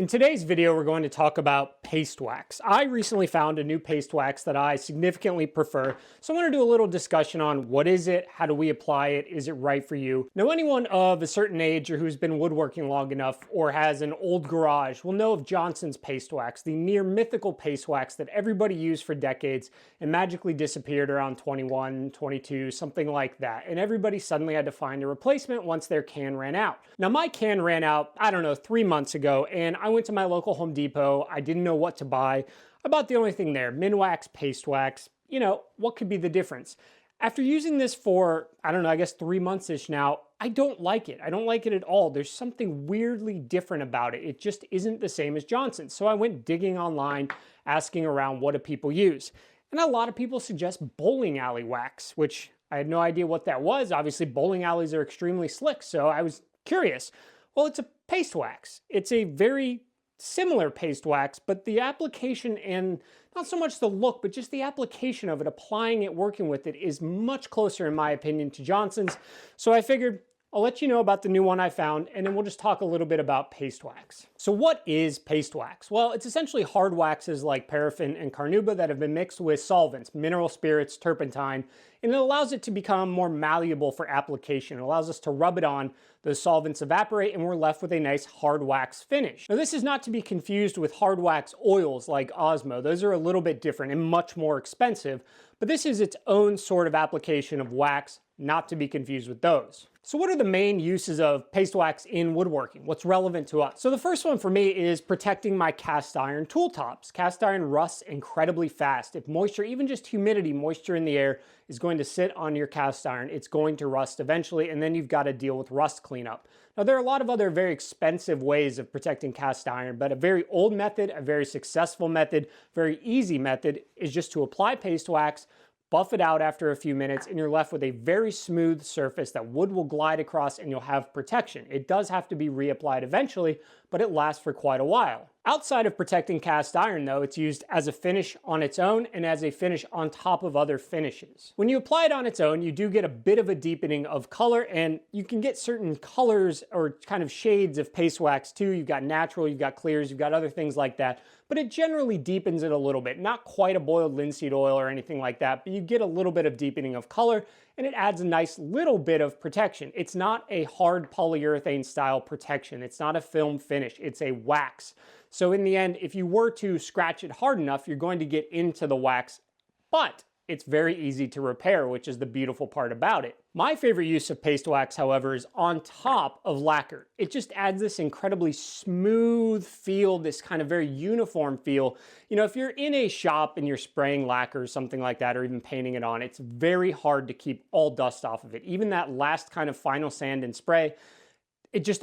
In today's video, we're going to talk about paste wax. I recently found a new paste wax that I significantly prefer, so I want to do a little discussion on what is it, how do we apply it, is it right for you? Now, anyone of a certain age or who's been woodworking long enough or has an old garage will know of Johnson's paste wax, the near mythical paste wax that everybody used for decades and magically disappeared around 21, 22, something like that. And everybody suddenly had to find a replacement once their can ran out. Now, my can ran out, I don't know, 3 months ago, and I went to my local Home Depot. I didn't know what to buy. I bought the only thing there, Minwax, paste wax. You know, what could be the difference? After using this for, I don't know, I guess 3 months-ish now, I don't like it. I don't like it at all. There's something weirdly different about it. It just isn't the same as Johnson's. So I went digging online, asking around what do people use. And a lot of people suggest bowling alley wax, which I had no idea what that was. Obviously, bowling alleys are extremely slick, so I was curious. Well, it's a paste wax. It's a very similar paste wax, but the application and not so much the look, but just the application of it, applying it, working with it is much closer, in my opinion, to Johnson's. So I figured I'll let you know about the new one I found, and then we'll just talk a little bit about paste wax. So what is paste wax? Well, it's essentially hard waxes like paraffin and carnauba that have been mixed with solvents, mineral spirits, turpentine, and it allows it to become more malleable for application. It allows us to rub it on, those solvents evaporate, and we're left with a nice hard wax finish. Now, this is not to be confused with hard wax oils like Osmo. Those are a little bit different and much more expensive, but this is its own sort of application of wax, not to be confused with those. So what are the main uses of paste wax in woodworking? What's relevant to us? So the first one for me is protecting my cast iron tool tops. Cast iron rusts incredibly fast. If moisture, even just humidity, moisture in the air is going to sit on your cast iron, it's going to rust eventually, and then you've got to deal with rust cleanup. Now, there are a lot of other very expensive ways of protecting cast iron, but a very old method, a very successful method, very easy method is just to apply paste wax, buff it out after a few minutes, and you're left with a very smooth surface that wood will glide across and you'll have protection. It does have to be reapplied eventually, but it lasts for quite a while. Outside of protecting cast iron though, it's used as a finish on its own and as a finish on top of other finishes. When you apply it on its own, you do get a bit of a deepening of color, and you can get certain colors or kind of shades of paste wax too. You've got natural, you've got clears, you've got other things like that, but it generally deepens it a little bit. Not quite a boiled linseed oil or anything like that, but you get a little bit of deepening of color, and it adds a nice little bit of protection. It's not a hard polyurethane style protection. It's not a film finish, it's a wax. So in the end, if you were to scratch it hard enough, you're going to get into the wax, but it's very easy to repair, which is the beautiful part about it. My favorite use of paste wax, however, is on top of lacquer. It just adds this incredibly smooth feel, this kind of very uniform feel. You know, if you're in a shop and you're spraying lacquer or something like that, or even painting it on, it's very hard to keep all dust off of it. Even that last kind of final sand and spray, there's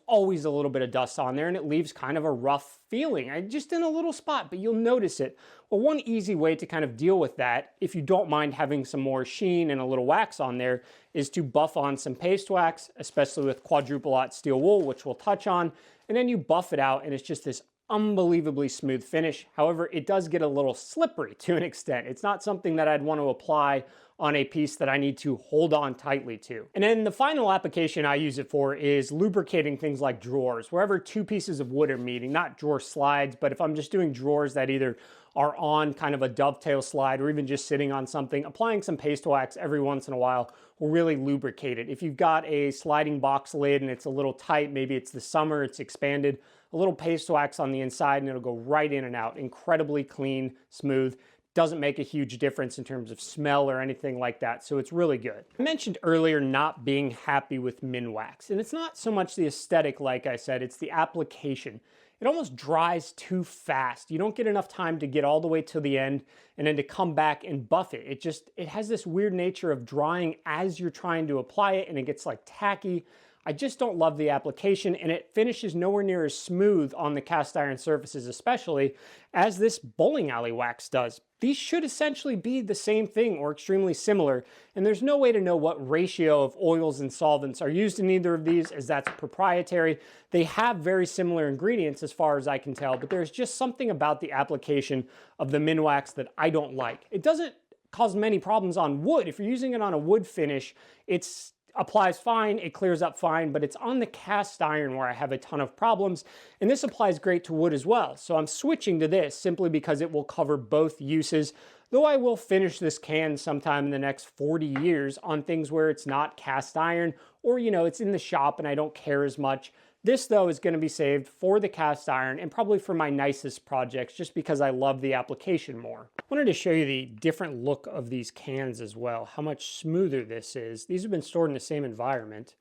always a little bit of dust on there, and it leaves kind of a rough feeling, just in a little spot, but you'll notice it. Well, one easy way to kind of deal with that, if you don't mind having some more sheen and a little wax on there, is to buff on some paste wax, especially with quadruple aught steel wool, which we'll touch on, and then you buff it out, and it's just this unbelievably smooth finish. However, it does get a little slippery to an extent. It's not something that I'd want to apply on a piece that I need to hold on tightly to. And then the final application I use it for is lubricating things like drawers. Wherever two pieces of wood are meeting, not drawer slides, but if I'm just doing drawers that either are on kind of a dovetail slide or even just sitting on something, applying some paste wax every once in a while will really lubricate it. If you've got a sliding box lid and it's a little tight, maybe it's the summer, it's expanded, a little paste wax on the inside and it'll go right in and out. Incredibly clean, smooth. Doesn't make a huge difference in terms of smell or anything like that, so it's really good. I mentioned earlier not being happy with Minwax, and it's not so much the aesthetic, like I said, it's the application. It almost dries too fast. You don't get enough time to get all the way to the end and then to come back and buff it. It has this weird nature of drying as you're trying to apply it, and it gets like tacky. I just don't love the application, and it finishes nowhere near as smooth on the cast iron surfaces especially as this bowling alley wax does. These should essentially be the same thing or extremely similar, and there's no way to know what ratio of oils and solvents are used in either of these, as that's proprietary. They have very similar ingredients as far as I can tell, but there's just something about the application of the Minwax that I don't like. It doesn't cause many problems on wood. If you're using it on a wood finish, it's applies fine, it clears up fine, but it's on the cast iron where I have a ton of problems, and this applies great to wood as well. So I'm switching to this simply because it will cover both uses, though I will finish this can sometime in the next 40 years on things where it's not cast iron, or it's in the shop and I don't care as much. This though is going to be saved for the cast iron and probably for my nicest projects just because I love the application more. I wanted to show you the different look of these cans as well, how much smoother this is. These have been stored in the same environment,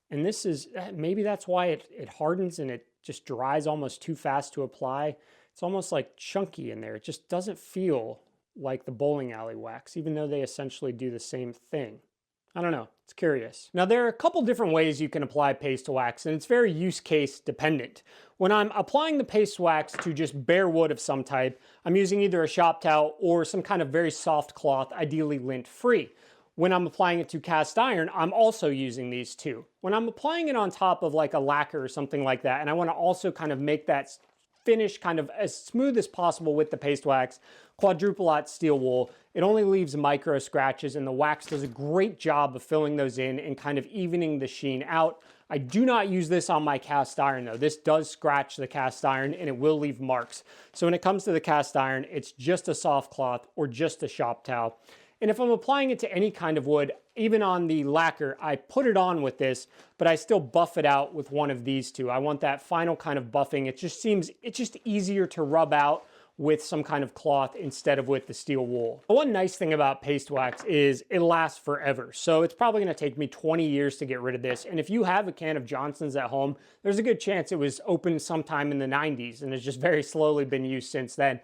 and this is, maybe that's why it hardens and it just dries almost too fast to apply. It's almost like chunky in there. It just doesn't feel like the bowling alley wax, even though they essentially do the same thing. I don't know, it's curious. Now there are a couple different ways you can apply paste wax, and it's very use case dependent. When I'm applying the paste wax to just bare wood of some type, I'm using either a shop towel or some kind of very soft cloth, ideally lint free. When I'm applying it to cast iron, I'm also using these two. When I'm applying it on top of like a lacquer or something like that, and I want to also kind of make that finish kind of as smooth as possible with the paste wax, quadruple aught steel wool. It only leaves micro scratches, and the wax does a great job of filling those in and kind of evening the sheen out. I do not use this on my cast iron though. This does scratch the cast iron and it will leave marks. So when it comes to the cast iron, it's just a soft cloth or just a shop towel. And if I'm applying it to any kind of wood, even on the lacquer, I put it on with this, but I still buff it out with one of these two. I want that final kind of buffing. It's just easier to rub out with some kind of cloth instead of with the steel wool. The one nice thing about paste wax is it lasts forever. So it's probably gonna take me 20 years to get rid of this. And if you have a can of Johnson's at home, there's a good chance it was opened sometime in the 90s and has just very slowly been used since then.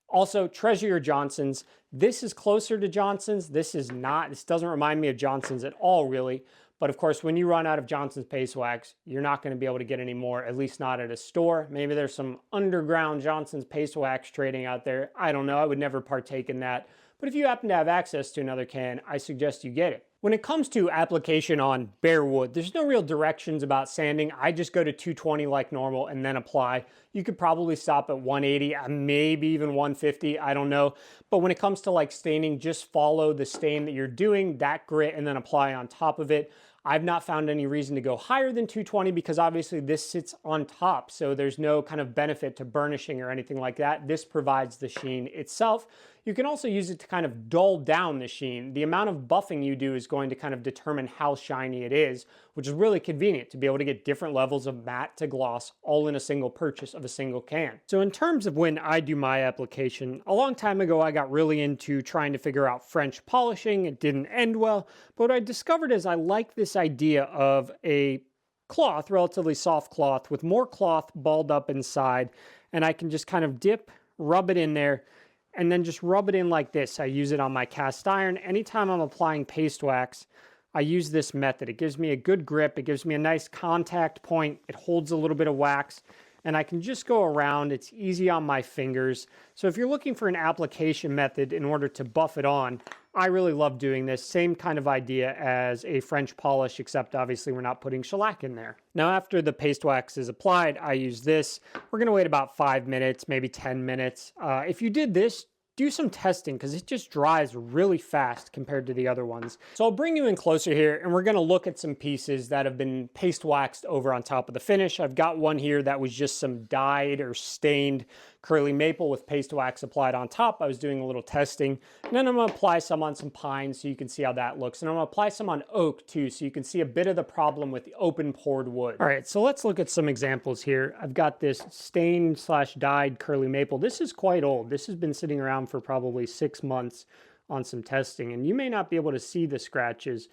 Also, treasure your Johnson's. This is closer to Johnson's. This is not. This doesn't remind me of Johnson's at all, really. But of course, when you run out of Johnson's paste wax, you're not going to be able to get any more, at least not at a store. Maybe there's some underground Johnson's paste wax trading out there. I don't know. I would never partake in that. But if you happen to have access to another can, I suggest you get it. When it comes to application on bare wood, there's no real directions about sanding. I just go to 220 like normal and then apply. You could probably stop at 180, maybe even 150, I don't know. But when it comes to like staining, just follow the stain that you're doing, that grit, and then apply on top of it. I've not found any reason to go higher than 220 because obviously this sits on top, so there's no kind of benefit to burnishing or anything like that. This provides the sheen itself. You can also use it to kind of dull down the sheen. The amount of buffing you do is going to kind of determine how shiny it is, which is really convenient to be able to get different levels of matte to gloss all in a single purchase of a single can. So in terms of when I do my application, a long time ago I got really into trying to figure out French polishing. It didn't end well, but what I discovered is I like this idea of a cloth, relatively soft cloth, with more cloth balled up inside, and I can just kind of dip, rub it in there, and then just rub it in like this. I use it on my cast iron. Anytime I'm applying paste wax, I use this method. It gives me a good grip. It gives me a nice contact point. It holds a little bit of wax, and I can just go around. It's easy on my fingers. So if you're looking for an application method in order to buff it on, I really love doing this. Same kind of idea as a French polish, except obviously we're not putting shellac in there. Now after the paste wax is applied, I use this. We're gonna wait about 5 minutes, maybe 10 minutes. If you did this, do some testing because it just dries really fast compared to the other ones. So I'll bring you in closer here and we're gonna look at some pieces that have been paste waxed over on top of the finish. I've got one here that was just some dyed or stained curly maple with paste wax applied on top. I was doing a little testing. And then I'm gonna apply some on some pine so you can see how that looks. And I'm gonna apply some on oak too so you can see a bit of the problem with the open poured wood. All right, so let's look at some examples here. I've got this stained slash dyed curly maple. This is quite old. This has been sitting around for probably 6 months on some testing. And you may not be able to see the scratches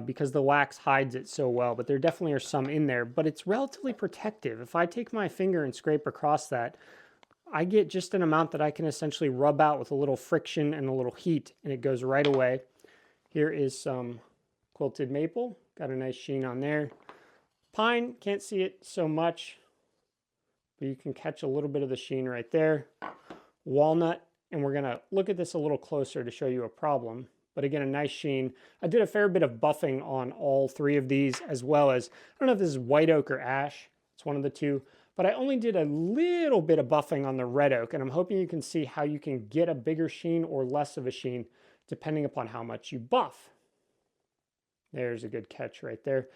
because the wax hides it so well, but there definitely are some in there, but it's relatively protective. If I take my finger and scrape across that, I get just an amount that I can essentially rub out with a little friction and a little heat, and it goes right away. Here is some quilted maple. Got a nice sheen on there. Pine, can't see it so much, but you can catch a little bit of the sheen right there. Walnut, and we're gonna look at this a little closer to show you a problem. But again, a nice sheen. I did a fair bit of buffing on all three of these, as well as, I don't know if this is white oak or ash. It's one of the two. But I only did a little bit of buffing on the red oak, and I'm hoping you can see how you can get a bigger sheen or less of a sheen depending upon how much you buff. There's a good catch right there.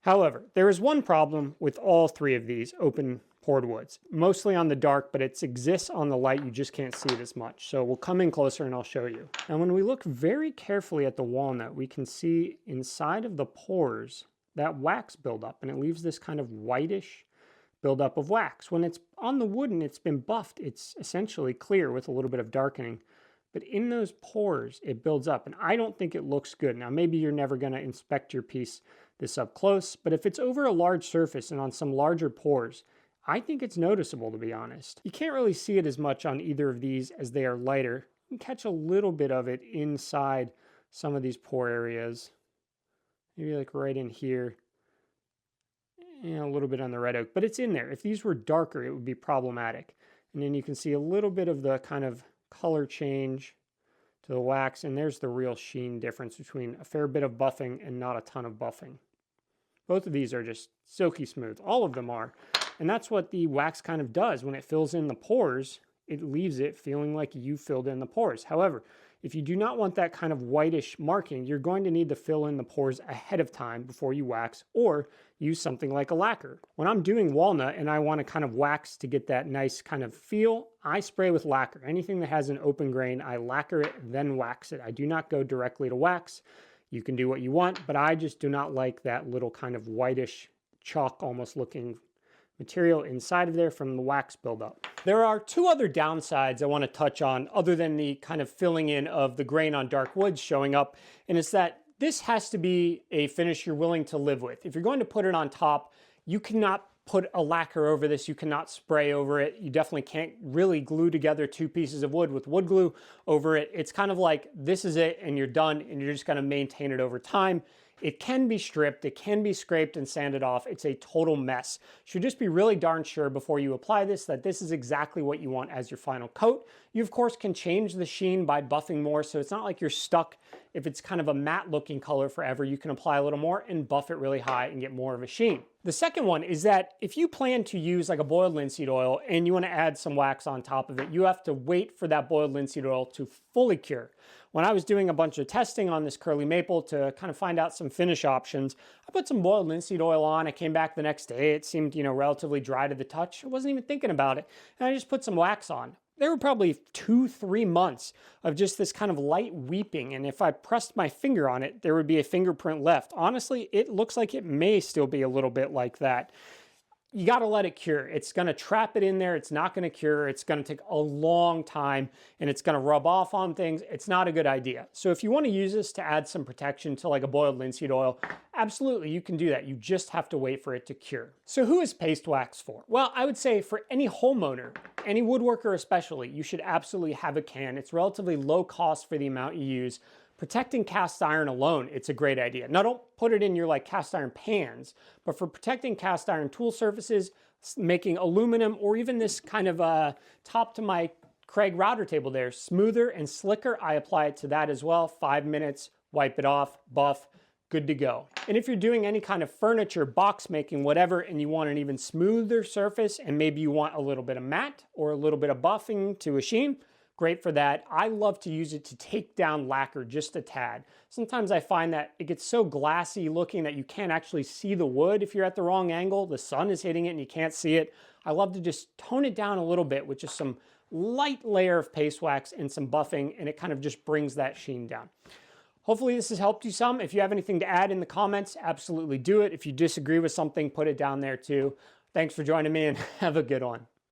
However, there is one problem with all three of these open poured woods, mostly on the dark, but it exists on the light. You just can't see it as much. So we'll come in closer and I'll show you. Now, when we look very carefully at the walnut, we can see inside of the pores that wax buildup, and it leaves this kind of whitish buildup of wax. When it's on the wood and it's been buffed, it's essentially clear with a little bit of darkening. But in those pores, it builds up, and I don't think it looks good. Now, maybe you're never going to inspect your piece this up close, but if it's over a large surface and on some larger pores, I think it's noticeable, to be honest. You can't really see it as much on either of these as they are lighter. You can catch a little bit of it inside some of these pore areas. Maybe like right in here. And a little bit on the red oak, but it's in there. If these were darker, it would be problematic. And then you can see a little bit of the kind of color change to the wax, and there's the real sheen difference between a fair bit of buffing and not a ton of buffing. Both of these are just silky smooth. All of them are. And that's what the wax kind of does. When it fills in the pores, it leaves it feeling like you filled in the pores. However, if you do not want that kind of whitish marking, you're going to need to fill in the pores ahead of time before you wax, or use something like a lacquer. When I'm doing walnut and I want to kind of wax to get that nice kind of feel, I spray with lacquer. Anything that has an open grain, I lacquer it, then wax it. I do not go directly to wax. You can do what you want, but I just do not like that little kind of whitish chalk almost looking material inside of there from the wax buildup. There are two other downsides I want to touch on other than the kind of filling in of the grain on dark woods showing up, and it's that this has to be a finish you're willing to live with. If you're going to put it on top, you cannot put a lacquer over this. You cannot spray over it. You definitely can't really glue together two pieces of wood with wood glue over it. It's kind of like this is it and you're done, and you're just going to maintain it over time. It can be stripped, it can be scraped and sanded off. It's a total mess. You should just be really darn sure before you apply this that this is exactly what you want as your final coat. You of course can change the sheen by buffing more, so it's not like you're stuck. If it's kind of a matte looking color forever, you can apply a little more and buff it really high and get more of a sheen. The second one is that if you plan to use like a boiled linseed oil and you want to add some wax on top of it, you have to wait for that boiled linseed oil to fully cure. When I was doing a bunch of testing on this curly maple to kind of find out some finish options, I put some boiled linseed oil on. I came back the next day. It seemed, relatively dry to the touch. I wasn't even thinking about it. And I just put some wax on. There were probably 2-3 months of just this kind of light weeping, and if I pressed my finger on it, there would be a fingerprint left. Honestly, it looks like it may still be a little bit like that. You got to let it cure. It's going to trap it in there. It's not going to cure. It's going to take a long time, and it's going to rub off on things. It's not a good idea. So if you want to use this to add some protection to like a boiled linseed oil, absolutely, you can do that. You just have to wait for it to cure. So who is paste wax for? Well, I would say for any homeowner, any woodworker especially, you should absolutely have a can. It's relatively low cost for the amount you use. Protecting cast iron alone, it's a great idea. Now don't put it in your like cast iron pans, but for protecting cast iron tool surfaces, making aluminum, or even this kind of top to my Craig router table there, smoother and slicker, I apply it to that as well. 5 minutes, wipe it off, buff, good to go. And if you're doing any kind of furniture, box making, whatever, and you want an even smoother surface, and maybe you want a little bit of matte or a little bit of buffing to a sheen, great for that. I love to use it to take down lacquer just a tad. Sometimes I find that it gets so glassy looking that you can't actually see the wood if you're at the wrong angle. The sun is hitting it and you can't see it. I love to just tone it down a little bit with just some light layer of paste wax and some buffing, and it kind of just brings that sheen down. Hopefully this has helped you some. If you have anything to add in the comments, absolutely do it. If you disagree with something, put it down there too. Thanks for joining me and have a good one.